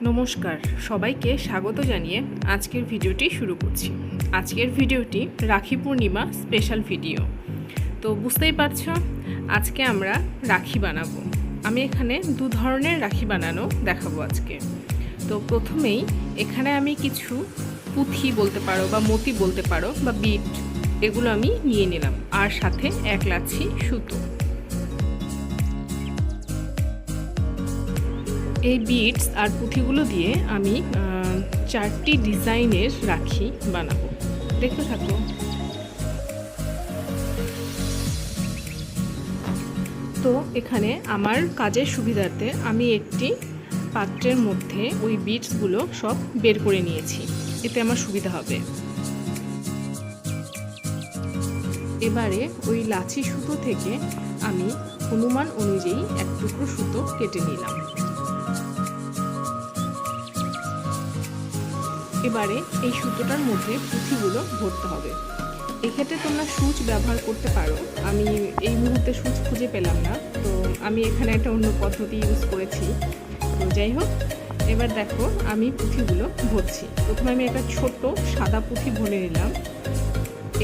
নমস্কার, সবাইকে স্বাগত জানিয়ে আজকের ভিডিওটি শুরু করছি। আজকের ভিডিওটি রাখি পূর্ণিমা স্পেশাল ভিডিও। তো বুঝতেই পারছো, আজকে আমরা রাখি বানাবো। আমি এখানে দু ধরনের রাখি বানানো দেখাবো আজকে। তো প্রথমেই এখানে আমি কিছু পুঁথি বলতে পারো বা মতি বলতে পারো বা বিট, এগুলো আমি নিয়ে নিলাম, আর সাথে 1 লাচ্ছি সুতো। এই বিটস আর পুঁথিগুলো দিয়ে আমি 4টি ডিজাইনের রাখি বানাবো, দেখতে থাকো। তো এখানে আমার কাজের সুবিধার্থে আমি একটি পাত্রের মধ্যে ওই বিটসগুলো সব বের করে নিয়েছি, এতে আমার সুবিধা হবে। এবারে ওই লাচি সুতো থেকে আমি অনুমান অনুযায়ী এক টুকরো সুতো কেটে নিলাম। এবারে এই সুতোটার মধ্যে পুঁথিগুলো ভরতে হবে। এক্ষেত্রে তোমরা সূচ ব্যবহার করতে পারো, আমি এই মুহূর্তে সূচ খুঁজে পেলাম না, তো আমি এখানে একটা অন্য পদ্ধতি ইউজ করেছি। তো যাই হোক, এবার দেখো আমি পুঁথিগুলো ভরছি। প্রথমে আমি একটা ছোট সাদা পুঁথি ভরে নিলাম,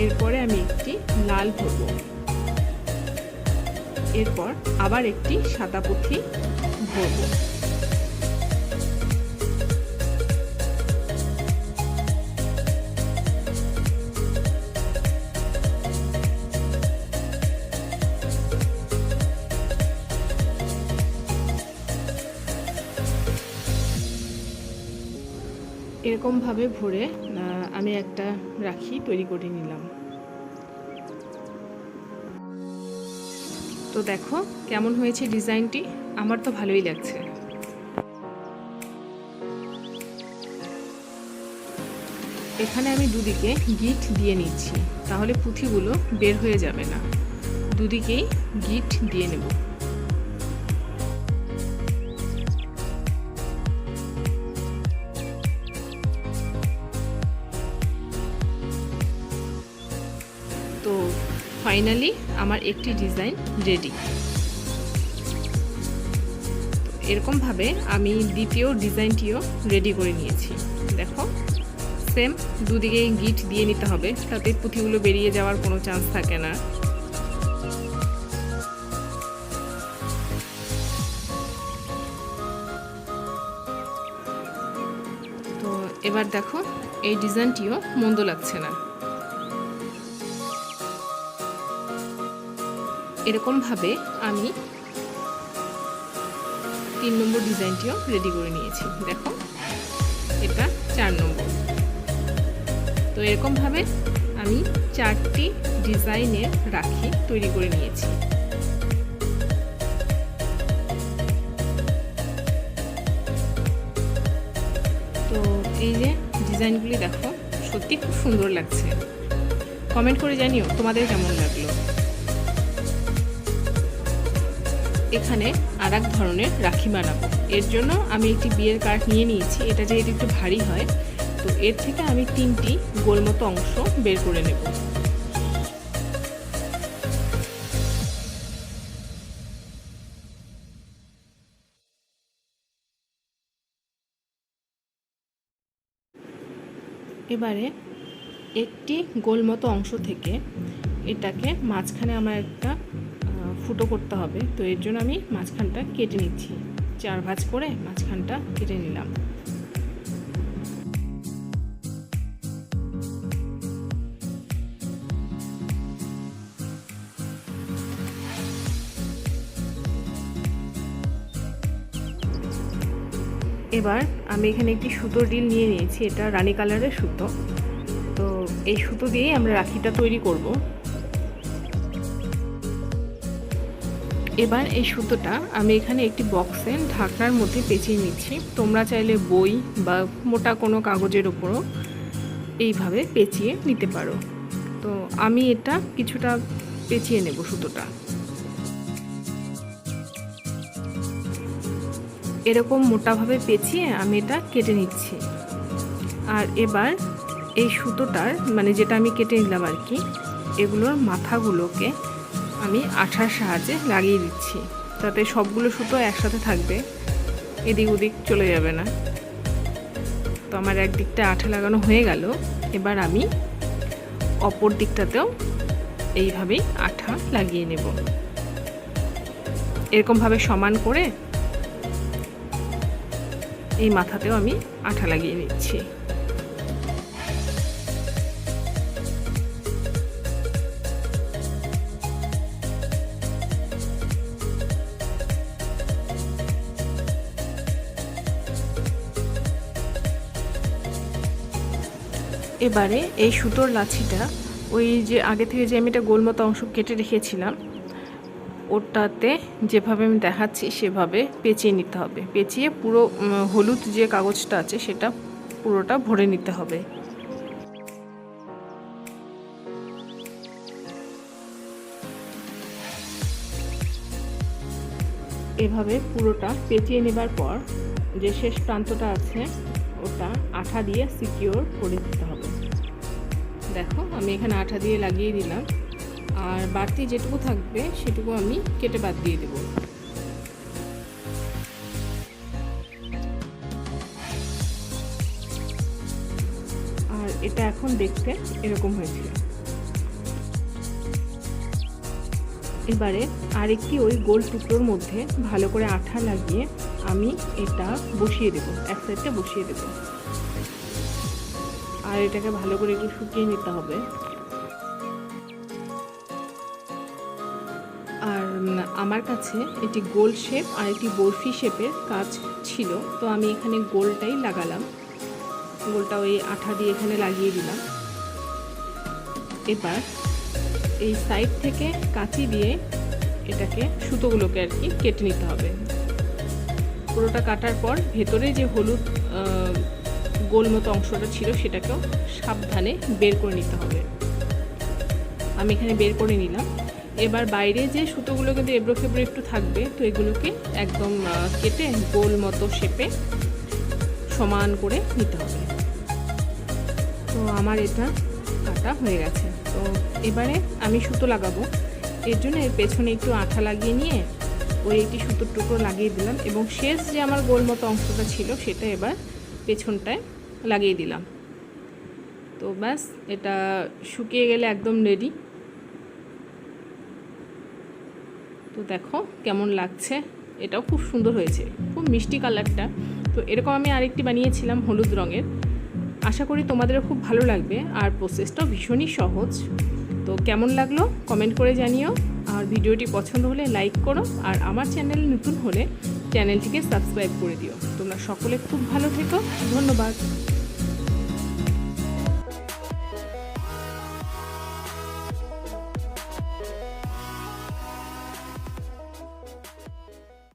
এরপরে আমি একটি লাল ভরব, এরপর আবার একটি সাদা পুঁথি ভরব। এরকমভাবে ভরে আমি একটা রাখি তৈরি করে নিলাম। তো দেখো কেমন হয়েছে ডিজাইনটি, আমার তো ভালোই লাগছে। এখানে আমি দুদিকে গিট দিয়ে নিচ্ছি, তাহলে পুঁথিগুলো বের হয়ে যাবে না। দুদিকেই গিট দিয়ে নেব। তো ফাইনালি আমার একটি ডিজাইন রেডি। এরকমভাবে আমি দ্বিতীয় ডিজাইনটিও রেডি করে নিয়েছি। দেখো সেম দুদিকে গিট দিয়ে নিতে হবে, তাতে পুঁথিগুলো বেরিয়ে যাওয়ার কোনো চান্স থাকে না। তো এবার দেখো এই ডিজাইনটিও মন্দ লাগছে না। এরকমভাবে আমি 3 নম্বর ডিজাইনটিও রেডি করে নিয়েছি। দেখো এটা 4 নম্বর। তো এরকমভাবে আমি 4টি ডিজাইনের রাখি তৈরি করে নিয়েছি। তো এই যে ডিজাইনগুলি দেখো, সত্যি খুব সুন্দর লাগছে। কমেন্ট করে জানিও তোমাদের কেমন লাগলো। এখানে আর এক ধরনের রাখি বানাবো। এর জন্য আমি একটি বিয়ের কাঠ নিয়ে নিয়েছি, এটা যেহেতু একটু ভারী হয়, তো এর থেকে আমি 3টি গোল মতো অংশ বের করে নেব। এবারে একটি গোল মতো অংশ থেকে এটাকে মাঝখানে আমার একটা ফুটো করতে হবে। তো এর জন্য আমি মাঝখানটা কেটে নিচ্ছি, 4 ভাঁজ করে মাঝখানটা কেটে নিলাম। এবার আমি এখানে একটি সুতোর রিল নিয়ে নিয়েছি, এটা রানী কালারের সুতো। তো এই সুতো দিয়েই আমরা রাখিটা তৈরি করব। এবার এই সুতোটা আমি এখানে একটি বক্সে ঢাকনার মধ্যে পেঁচিয়ে নিচ্ছি। তোমরা চাইলে বই বা মোটা কোনো কাগজের ওপরও এইভাবে পেঁচিয়ে নিতে পারো। তো আমি এটা কিছুটা পেঁচিয়ে নেব সুতোটা। এরকম মোটাভাবে পেঁচিয়ে আমি এটা কেটে নিচ্ছি। আর এবার এই সুতোটার মানে যেটা আমি কেটে নিলাম আর কি, এগুলোর মাথাগুলোকে আমি আঠার সাহায্যে লাগিয়ে দিচ্ছি, যাতে সবগুলো সুতো একসাথে থাকবে, এদিক ওদিক চলে যাবে না। তো আমার এক দিকটা আঠা লাগানো হয়ে গেল। এবার আমি অপর দিকটাতেও এইভাবেই আঠা লাগিয়ে নেব। এরকমভাবে সমান করে এই মাথাতেও আমি আঠা লাগিয়ে নিচ্ছি। এবারে এই সুতোর লাছিটা ওই যে আগে থেকে যে আমি এটা গোল মতো অংশ কেটে রেখেছিলাম ওটাতে যেভাবে আমি দেখাচ্ছি সেভাবে পেঁচিয়ে নিতে হবে। পেঁচিয়ে পুরো হলুদ যে কাগজটা আছে সেটা পুরোটা ভরে নিতে হবে। এভাবে পুরোটা পেঁচিয়ে নেবার পর যে শেষ প্রান্তটা আছে ওটা আঠা দিয়ে সিকিউর করে দিতে হবে। দেখো আমি এখানে আঠা দিয়ে লাগিয়ে দিলাম, আর বাড়তি যেটুকু থাকবে সেটুকু আমি কেটে বাদ দিয়ে দেব। আর এটা এখন দেখতে এরকম হয়েছে। এবারে আরেকটি ওই গোল টুকরোর মধ্যে ভালো করে আঠা লাগিয়ে আমি এটা বসিয়ে দেব, এক সাইডটা বসিয়ে দেব। আর এটাকে ভালো করে একটু শুকিয়ে নিতে হবে। আর আমার কাছে এটি গোল শেপ আর একটি বরফি শেপের কাজ ছিল, তো আমি এখানে গোলটাই লাগালাম। গোলটা ওই আঠা দিয়ে এখানে লাগিয়ে দিলাম। এবার এই সাইড থেকে কাঁচি দিয়ে এটাকে সুতোগুলোকে আর কি কেটে নিতে হবে। পুরোটা কাটার পর ভেতরে যে হলুদ গোল মতো অংশটা ছিল সেটাকেও সাবধানে বের করে নিতে হবে। আমি এখানে বের করে নিলাম। এবার বাইরে যে সুতোগুলো কিন্তু এবড়ো খেবড়ো একটু থাকবে, তো এগুলোকে একদম কেটে গোল মতো শেপে সমান করে নিতে হবে। তো আমার এটা কাটা হয়ে গেছে। তো এবারে আমি সুতো লাগাবো, এর জন্য এর পেছনে একটু আঠা লাগিয়ে নিয়ে ওই একটি সুতোর টুকরো লাগিয়ে দিলাম এবং শেষ যে আমার গোল মতো অংশটা ছিল সেটা এবার পেছনটায় লাগিয়ে দিলাম। তো ব্যাস এটা শুকিয়ে গেলে একদম রেডি। তো দেখো কেমন লাগছে, এটাও খুব সুন্দর হয়েছে, খুব মিষ্টি কালারটা। তো এরকম আমি আরেকটি বানিয়েছিলাম হলুদ রঙের। আশা করি তোমাদেরও খুব ভালো লাগবে, আর প্রসেসটাও ভীষণই সহজ। তো কেমন লাগলো কমেন্ট করে জানিও, আর ভিডিওটি পছন্দ হলে লাইক করো, আর আমার চ্যানেল নতুন হলে চ্যানেলটিকে সাবস্ক্রাইব করে দিও। তোমরা সকলে খুব ভালো থেকো, ধন্যবাদ।